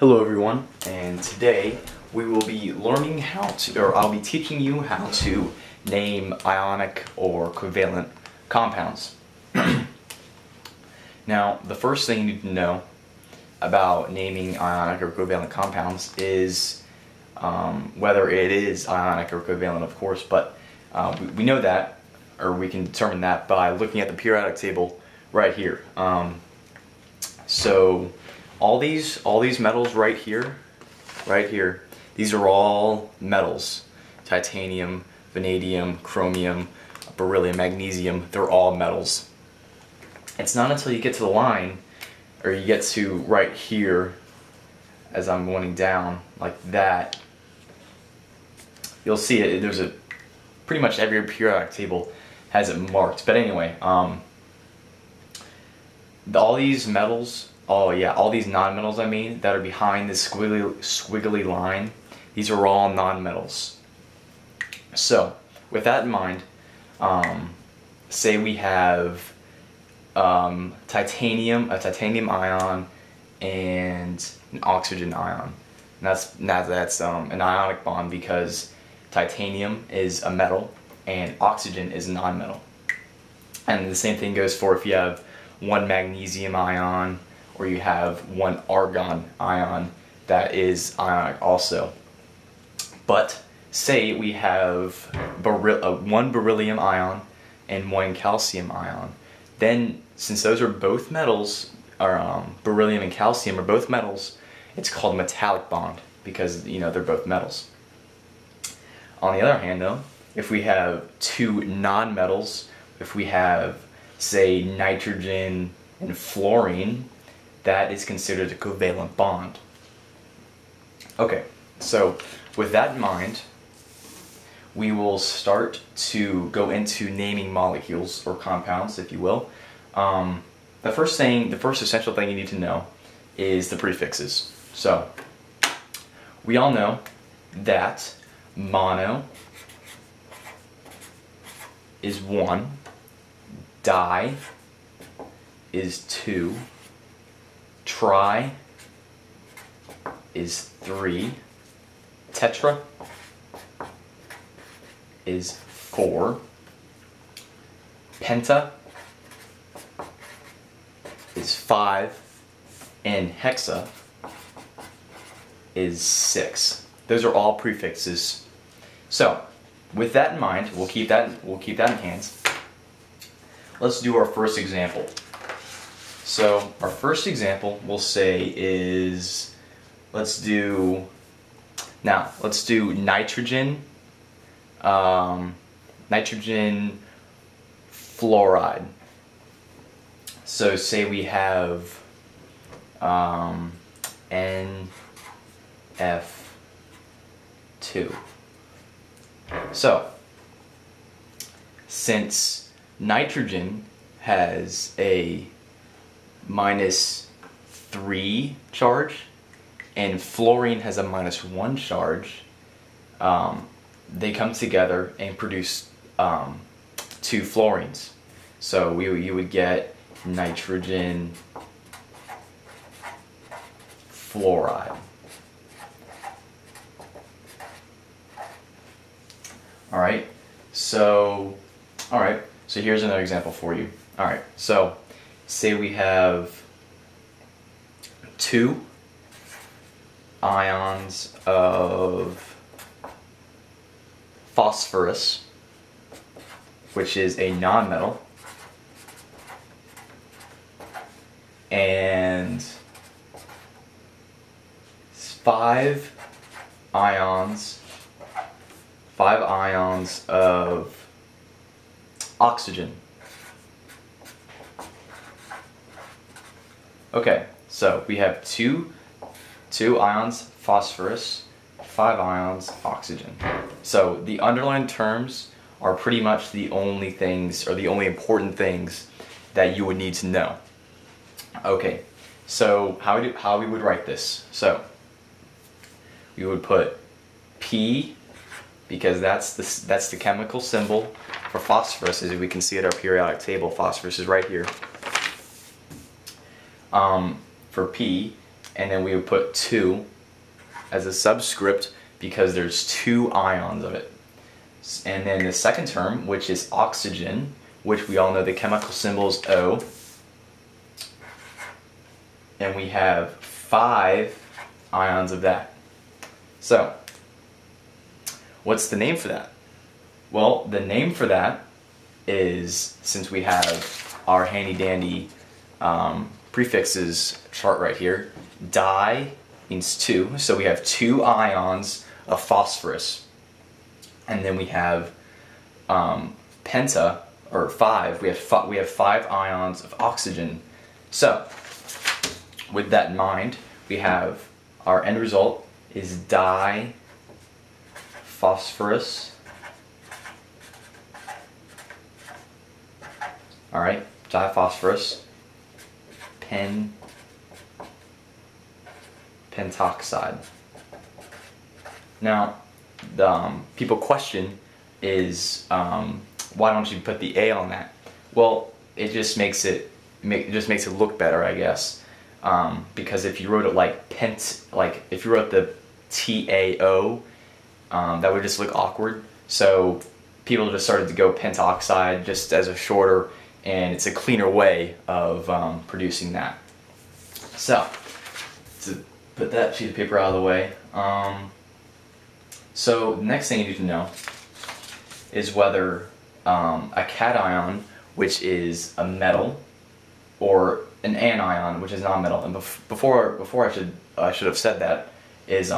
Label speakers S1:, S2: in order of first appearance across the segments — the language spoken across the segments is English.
S1: Hello everyone, and today we will be learning how to, or I'll be teaching you how to name ionic or covalent compounds. Now, the first thing you need to know about naming ionic or covalent compounds is whether it is ionic or covalent, of course, but we know that, or we can determine that by looking at the periodic table right here. So all these metals right here, these are all metals. Titanium, vanadium, chromium, beryllium, magnesium, they're all metals. It's not until you get to the line, or you get to right here, as I'm going down, like that, you'll see it, there's pretty much every periodic table has it marked. But anyway, all these metals, all these nonmetals, that are behind this squiggly line, these are all nonmetals. So, with that in mind, say we have a titanium ion and an oxygen ion. And that's an ionic bond because titanium is a metal and oxygen is a nonmetal. And the same thing goes for if you have one magnesium ion or you have one argon ion, that is ionic also. But say we have one beryllium ion and one calcium ion, then since those are both metals, or beryllium and calcium are both metals, it's called a metallic bond because they're both metals. On the other hand though, if we have two nonmetals, if we have say nitrogen and fluorine, that is considered a covalent bond. Okay, so with that in mind, we will start to go into naming molecules or compounds, if you will. The first essential thing you need to know is the prefixes. So, we all know that mono is 1, di is 2, tri is 3, tetra is 4, penta is 5, and hexa is 6. Those are all prefixes. So, with that in mind, we'll keep that in hand. Let's do our first example. So, our first example we'll say is, let's do nitrogen, nitrogen fluoride. So say we have NF2. So, since nitrogen has a -3 charge and fluorine has a -1 charge, they come together and produce 2 fluorines. So you would get nitrogen fluoride. Alright, so here's another example for you. Alright, so say we have 2 ions of phosphorus, which is a nonmetal, and 5 ions of oxygen. Okay, so we have two ions phosphorus, 5 ions oxygen. So the underlined terms are pretty much the only things, or the only important things that you would need to know. Okay, so how we would write this? So we would put P, because that's the chemical symbol for phosphorus, as we can see at our periodic table. Phosphorus is right here. For P, and then we would put 2 as a subscript because there's 2 ions of it. And then the second term, which is oxygen, which we all know the chemical symbol is O, and we have 5 ions of that. So, what's the name for that? Well, the name for that is, since we have our handy dandy prefixes chart right here, di means 2, so we have 2 ions of phosphorus, and then we have penta, or 5, we have 5 ions of oxygen. So, with that in mind, we have our end result is diphosphorus. Alright, diphosphorus pentoxide. Now, the people question is, why don't you put the A on that? Well, it just makes it look better, I guess. Because if you wrote it like if you wrote the TAO, that would just look awkward. So people just started to go pentoxide just as a shorter, and it's a cleaner way of producing that. So, to put that sheet of paper out of the way, so the next thing you need to know is whether a cation, which is a metal, or an anion, which is non-metal. And before I should have said that, is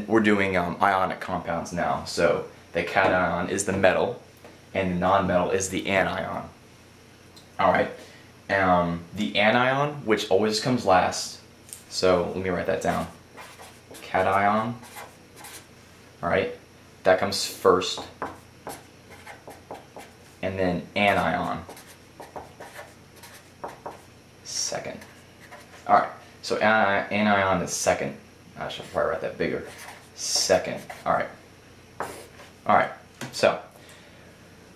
S1: we're doing ionic compounds now. So the cation is the metal, and the non-metal is the anion. All right. The anion, which always comes last. So let me write that down. Cation. All right. That comes first, and then anion second. Alright, so anion is second. I should probably write that bigger. Second. Alright. Alright, so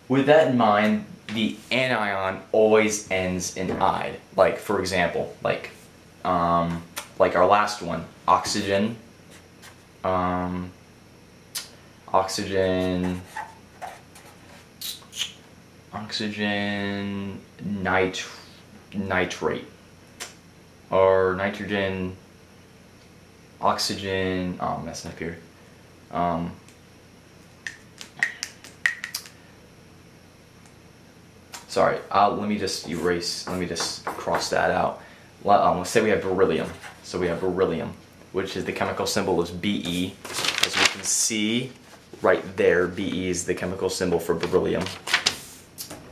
S1: with that in mind, the anion always ends in "ide." Like, for example, like our last one, oxygen, nitrate, or nitrogen, oxygen, oh, I'm messing up here. Sorry, let me just cross that out. Let's say we have beryllium. So we have beryllium, which is the chemical symbol is Be. As we can see right there, Be is the chemical symbol for beryllium.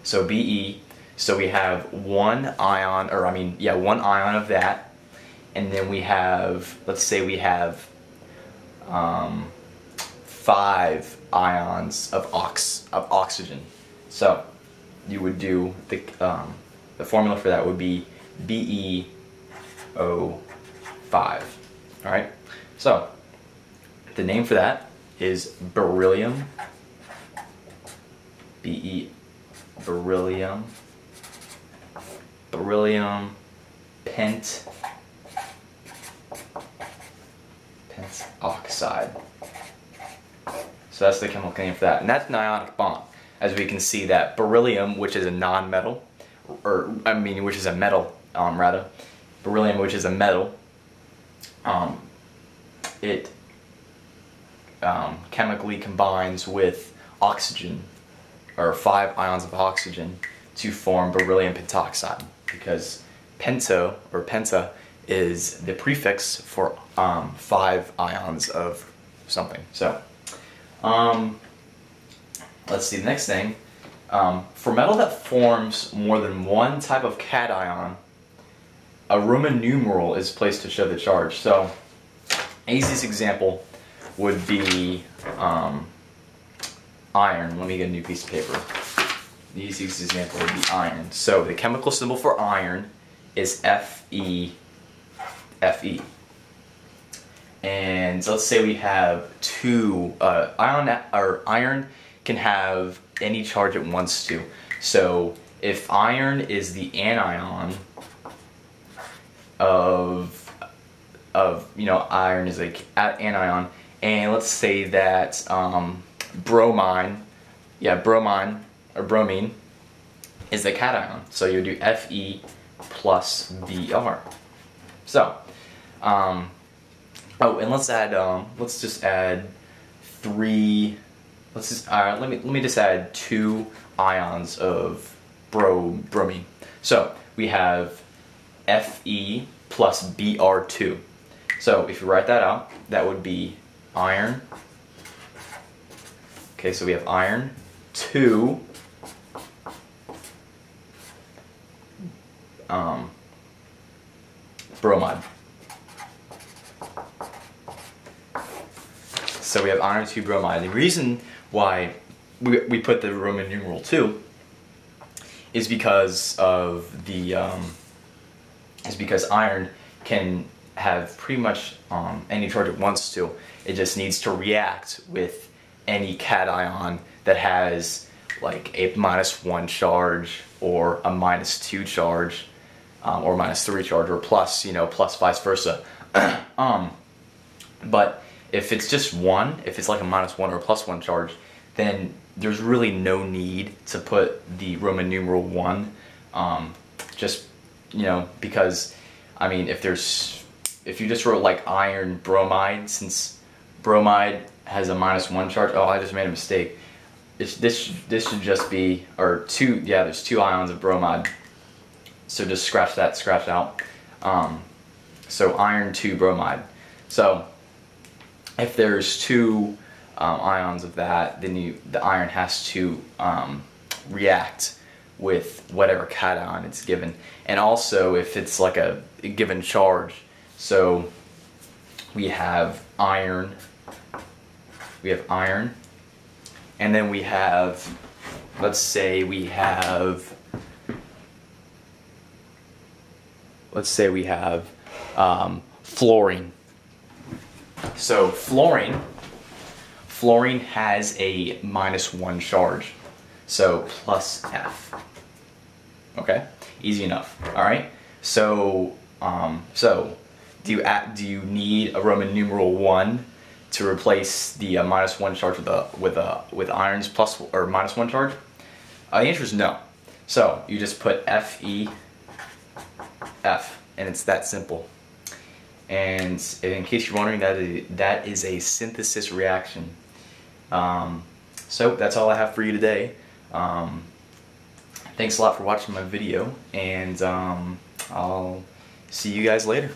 S1: So Be, so we have one ion of that, and then we have, let's say we have 5 ions of oxygen. So you would do the formula for that would be BeO5. All right. So the name for that is beryllium. Beryllium pentoxide. So that's the chemical name for that, and that's an ionic bond. As we can see, that beryllium, which is a non-metal, which is a metal, beryllium, which is a metal, it chemically combines with oxygen, or 5 ions of oxygen, to form beryllium pentoxide, because penta is the prefix for 5 ions of something. So let's see the next thing. For metal that forms more than one type of cation, a Roman numeral is placed to show the charge. So easiest example would be iron. Let me get a new piece of paper. The easiest example would be iron. So the chemical symbol for iron is Fe. And let's say we have 2 iron can have any charge it wants to. So if iron is the anion of of, iron is like anion, and let's say that bromine or bromine is the cation. So you do Fe plus Br. So, oh, and let's just add three. Let me just add 2 ions of bromine. So we have Fe plus Br2. So if you write that out, that would be iron. Okay, so we have iron 2 bromide. So we have iron 2 bromide. The reason why we put the Roman numeral 2 is because of the because iron can have pretty much any charge it wants to. It just needs to react with any cation that has like a -1 charge or a -2 charge or -3 charge or plus, plus vice versa. But if it's just one, if it's like a -1 or +1 charge, then there's really no need to put the Roman numeral 1, just, because, I mean, if you just wrote like iron bromide, since bromide has a -1 charge, oh, I just made a mistake. This should just be, or there's 2 ions of bromide. So just scratch out. So iron 2 bromide. So if there's 2 ions of that, then the iron has to react with whatever cation it's given. And also if it's like a given charge, so we have iron, and then we have, let's say we have fluorine. So fluorine has a -1 charge, so plus F. Okay, easy enough. All right. So do you need a Roman numeral 1 to replace the -1 charge with iron's plus or -1 charge? The answer is no. So you just put Fe F, and it's that simple. And in case you're wondering, that is a synthesis reaction. So that's all I have for you today. Thanks a lot for watching my video, and I'll see you guys later.